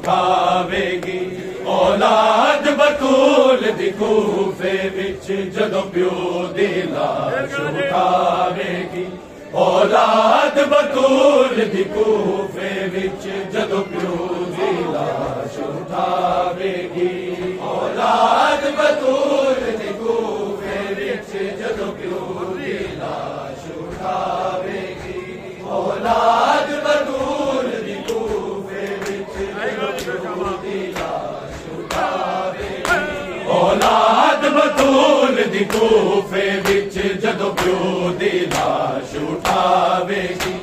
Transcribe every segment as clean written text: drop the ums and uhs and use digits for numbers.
उठावेगी औलाद बतूल दी कूफे विच जदों प्यो दी लाश उठावेगी औलाद बतूल दी कूफे विच जदों प्यो दी लाश उठावेगी औलाद बतूल दी कूफे विच जदों प्यो दी लाश उठावेगी औलाद बतूल दी औलाद बतूल दी कूफे विच जदों प्यो दी लाश उठावेगी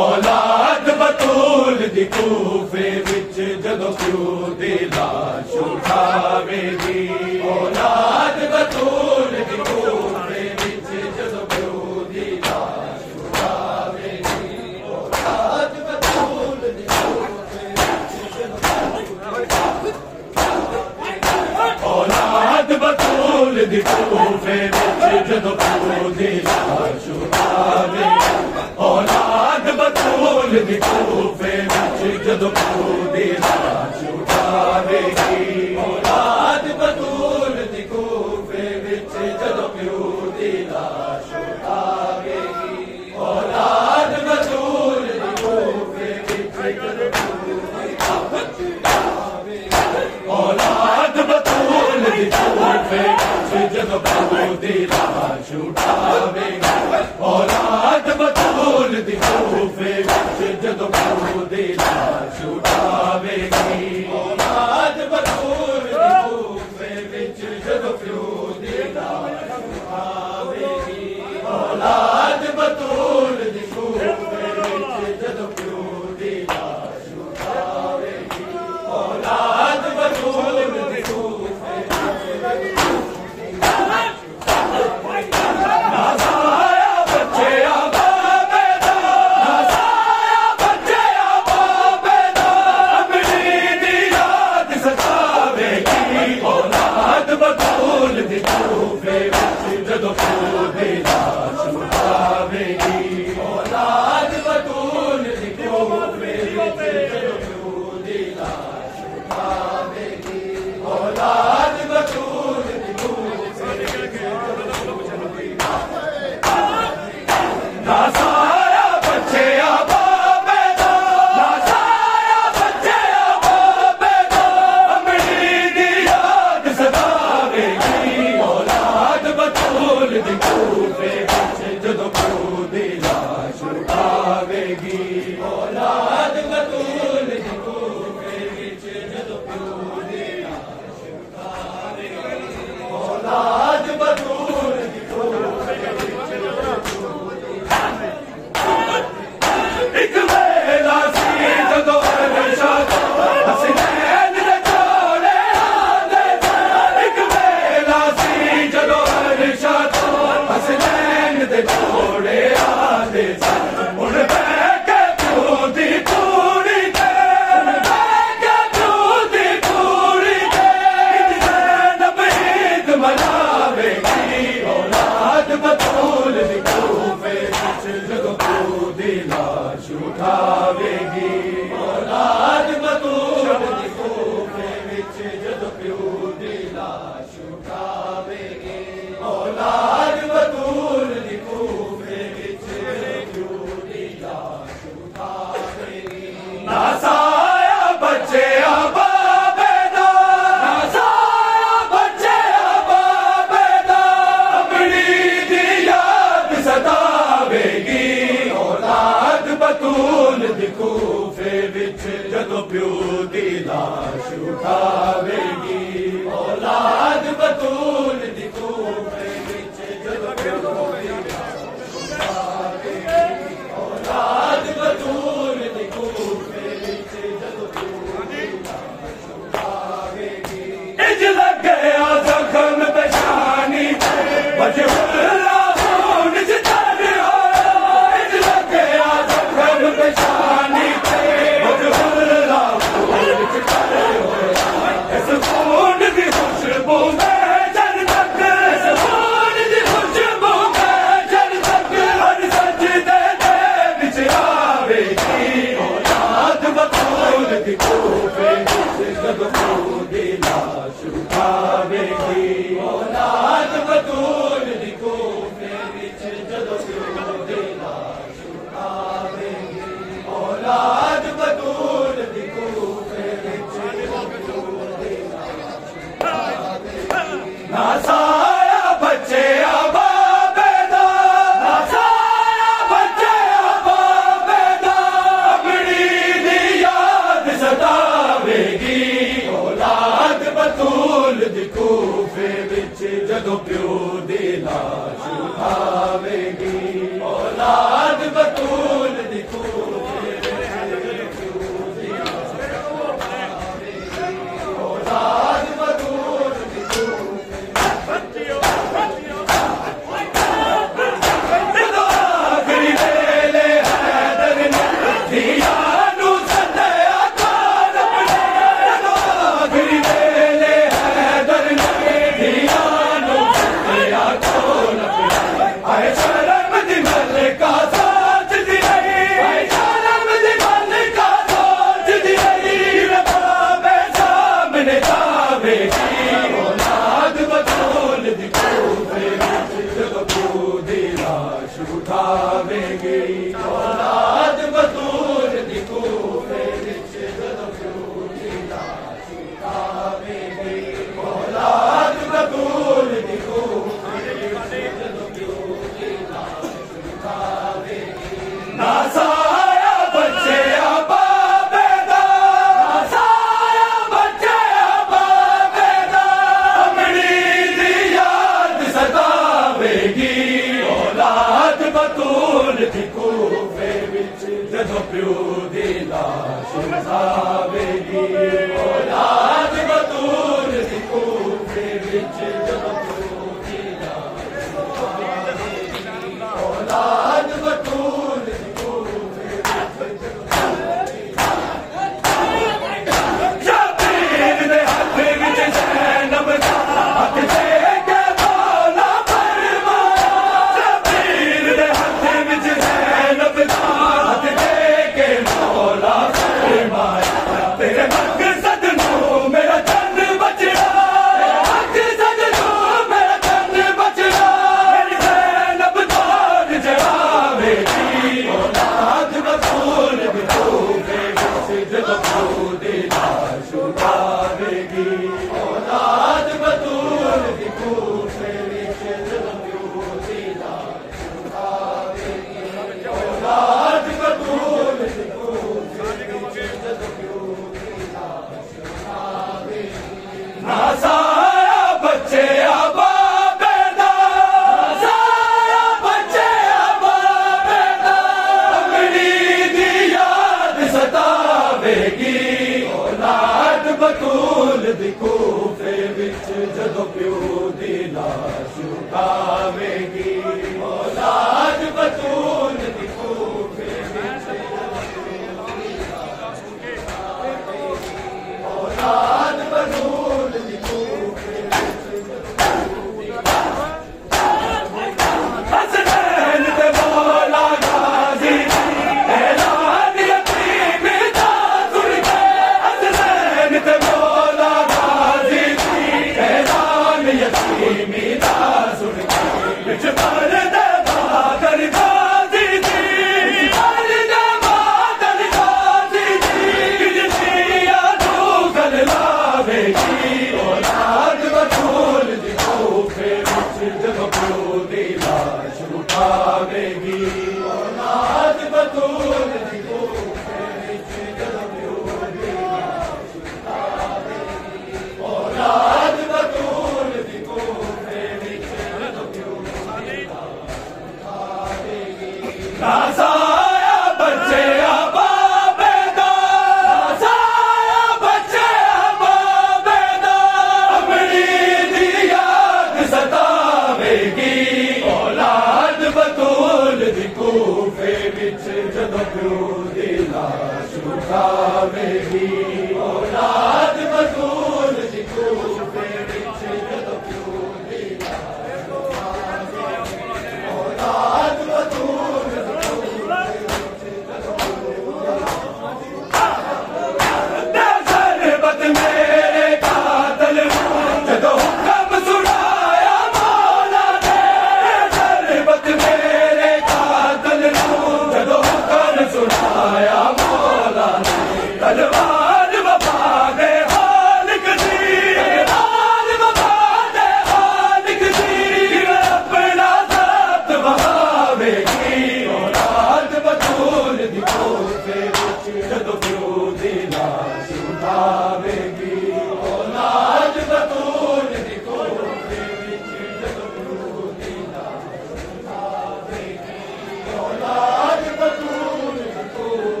औलाद बतूल दी कूफे विच जदों प्यो दी लाश उठावेगी औलाद बतूल दी कूफे विच जदों प्यो दी लाश उठावेगी औलाद बतूल दी औलाद बतूल दी कूफे विच जदों प्यो दी लाश उठावेगी औलाद बतूल दी कूफे विच जदों प्यो दी लाश उठावेगी औलाद बतूल दी कूफे विच जदों प्यो दी लाश उठावेगी औलाद बतूल दी कूफे विच जदों प्यो दी लाश उठावेगी औलाद बतूल दी कूफे विच जदों प्यो दी लाश उठावेगी औलाद बतूल दी कूफे विच जदों प्यो दी लाश उठावेगी औलाद बतूल दी कूफे विच जदों प्यो दी लाश उठावेगी औलाद बतूल दी कूफे विच जदों प्यो दी लाश उठावेगी औलाद बतूल दी कूफे नासाया बच्चे आबाबेदा नासाया बच्चे आबाबेदा अपनी दी याद सतावेगी औलाद बतूल दी कूफे विच जदों प्यो दी लाश उठावेगी औलाद बतूल दी कूफे विच जदों प्यो दी लाश उठावेगी औलाद बतूल दी कूफे विच नासाया बच्चे आबाबेदा नासाया बच्चे आबाबेदा अपनी दी याद सतावेगी औलाद बतूल दी कूफे विच जदों प्यो दी लाश उठावेगी औलाद बतूल दी कूफे विच जदों प्यो दी लाश उठावेगी औलाद बतूल दी कूफे विच जदों प्यो एक वेला सी जदों अरशा हसनैन दे जोड़े आंदे एक वेला सी जदों अरशा जदों प्यो दी लाश उठावेगी औलाद बतूल दी कूफे औलाद बतूल दी कूफे जदों आखिरी वेले हैदर ने दिया नू सदया काल अपने जदों आखिरी वेले हैदर ने दिया नू सदया काल अपने आए शर्म दी मलका सोच दी रही आए शर्म दी मलका सोच दी रही रबाबे सामने जावेगी औलाद बतूल दी कूफे जदों प्यो दी लाश उठावेगी औलाद बतूल दी कूफे जदों प्यो दी लाश उठावेगी औलाद बतूल दी कूफे जदों प्यो दी लाश उठावेगी ना साया बच्चे बाबे दा ना साया बच्चे बाबे दा अमड़ी दी याद सतावेगी औलाद बतूल दी कूफे विच जदों प्यो दी लाश उठावेगी औलाद बतूल दी कूफे विच जदों प्यो दी लाश उठावेगी औलाद बतूल दी कूफे विच शबीर दे हथ विच ज़ैनब दा हथ दे के मौला फरमाया शबीर दे हथ विच ज़ैनब दा हथ दे के मौला फरमाया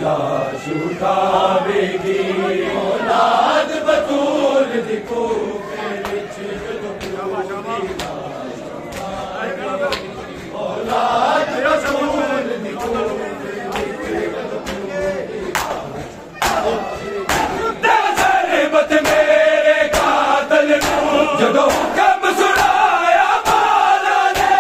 लाश उठावेगी औलाद बतूल दी कूफे विच जदों प्यो दी लाश उठावेगी औलाद बतूल दी कूफे विच जदों प्यो दी लाश ज़रबत मेरे कातल नूं जदों हुक्म सुनाया मौला ने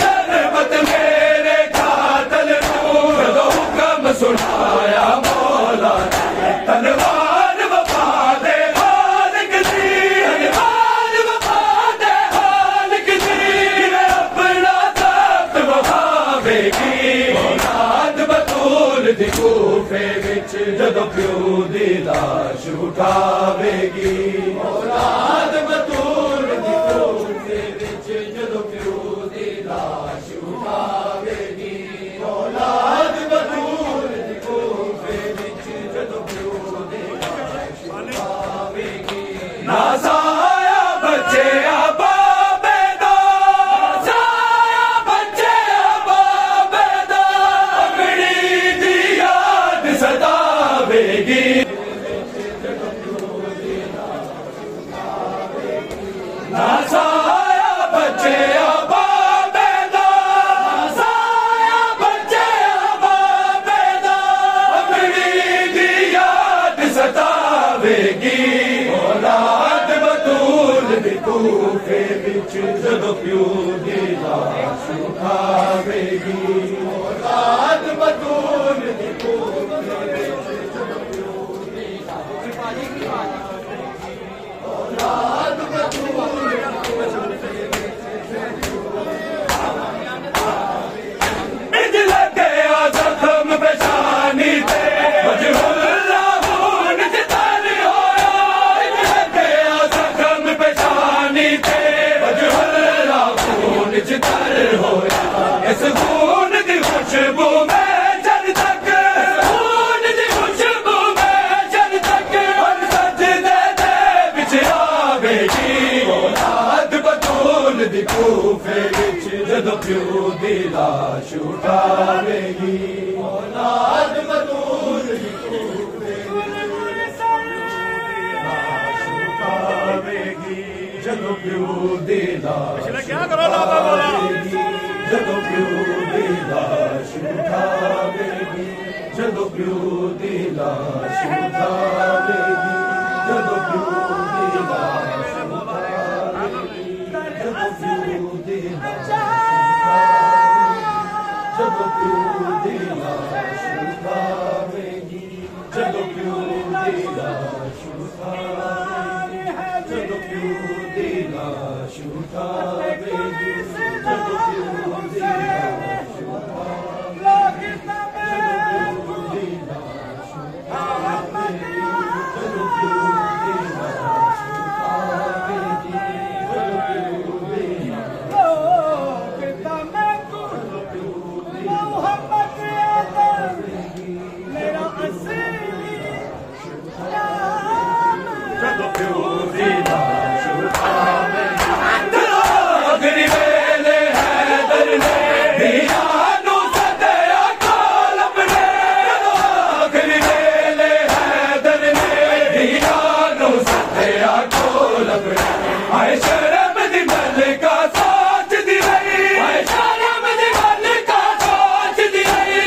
ज़रबत मेरे कातल नूं जदों हुक्म सुनाया मौला ने तलवार वफा दे मालिक दी तलवार वफा दे मालिक दी अपना ज़ब्त वफावेगी औलाद बतूल दी कूफे विच जदों प्यो दी लाश उठावेगी औलाद बतूल दी कूफे विच जदों प्यो दी लाश उठावेगी औलाद बतूल दी कूफे विच जदों प्यो दी लाश उठावेगी नाज़ाया बच्चे आबाबे दा नाज़ाया बच्चे आबाबे दा अगड़ी दी याद सतावेगी नाज़ाया बच्चे आबाबे दा नाज़ाया बच्चे आबाबे दा अगड़ी दी याद सतावेगी औलाद बतूल दी कूफे विच जदों प्यो दी लाश उठावेगी औलाद बतूल दी कूफे विच जदों प्यो दी लाश औलाद बतूल जख्म पेशानी ते वजहुल्लाह निजतर होया जख्म पेशानी ते वजहुल्लाह निजतर होया इस खून दी खुशबू में जल तक खून दी खुशबू में जल तक हर सजदे दे विच आवेगी औलाद बतूल दी कूफे विच जदों प्यो दी लाश उठावेगी औलाद बतूल दी कूफे विच लाश उठावेगी जदों प्यो दी लाश उठावेगी जदों प्यो दी लाश उठावेगी जदों प्यो दी लाश उठावेगी जदों प्यो दी लाश उठावेगी जदों प्यो दी लाश जदों प्यो दी लाश उठावेगी जदों प्यो दी लाश उठावेगी जदों प्यो दी लाश उठावेगी जदों प्यो दी लाश उठावेगी जदों प्यो दी लाश उठावेगी जदों प्यो दी लाश उठावेगी जदों प्यो दी जदों प्यो दी लाश उठावेगी आखिरी वेले हैदर ने दिया नूं सदया कोल अपने आखिरी वेले हैदर ने दिया नूं सदया कोल अपने आए शर्म दी मलका सोचदी रही आए शर्म दी मलका सोचदी रही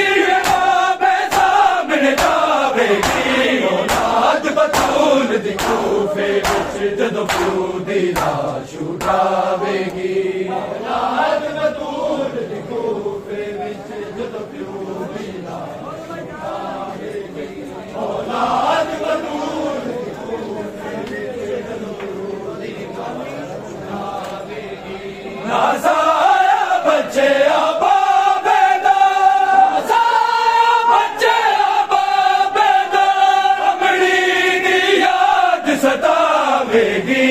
बाबे सामने जावेगी औलाद बतूल दी कूफे विच जदों प्यो दी लाश उठावेगी औलाद बतूल दी कूफे विच जदों प्यो दी लाश उठावेगी औलाद बतूल दी कूफे विच जदों प्यो दी लाश उठावेगी नाज़ाया बच्चे आबाबे दा नाज़ाया बच्चे आबाबे दा अगड़ी दी याद सतावेगी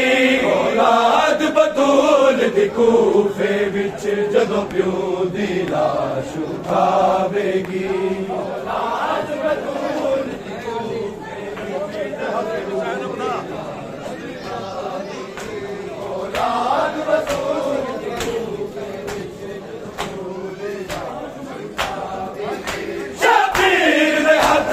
औलाद बतूल दी कूफे विच जदों प्यो दी लाश उठावेगी औलाद बतूल दी कूफे विच जदों प्यो दी लाश उठावेगी औलाद बतूल दी कूफे विच जदों प्यो दी लाश उठावेगी शबीर दे हथ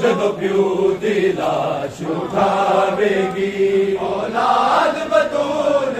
जदों प्यू दी लाश उठावेगी औलाद बतूल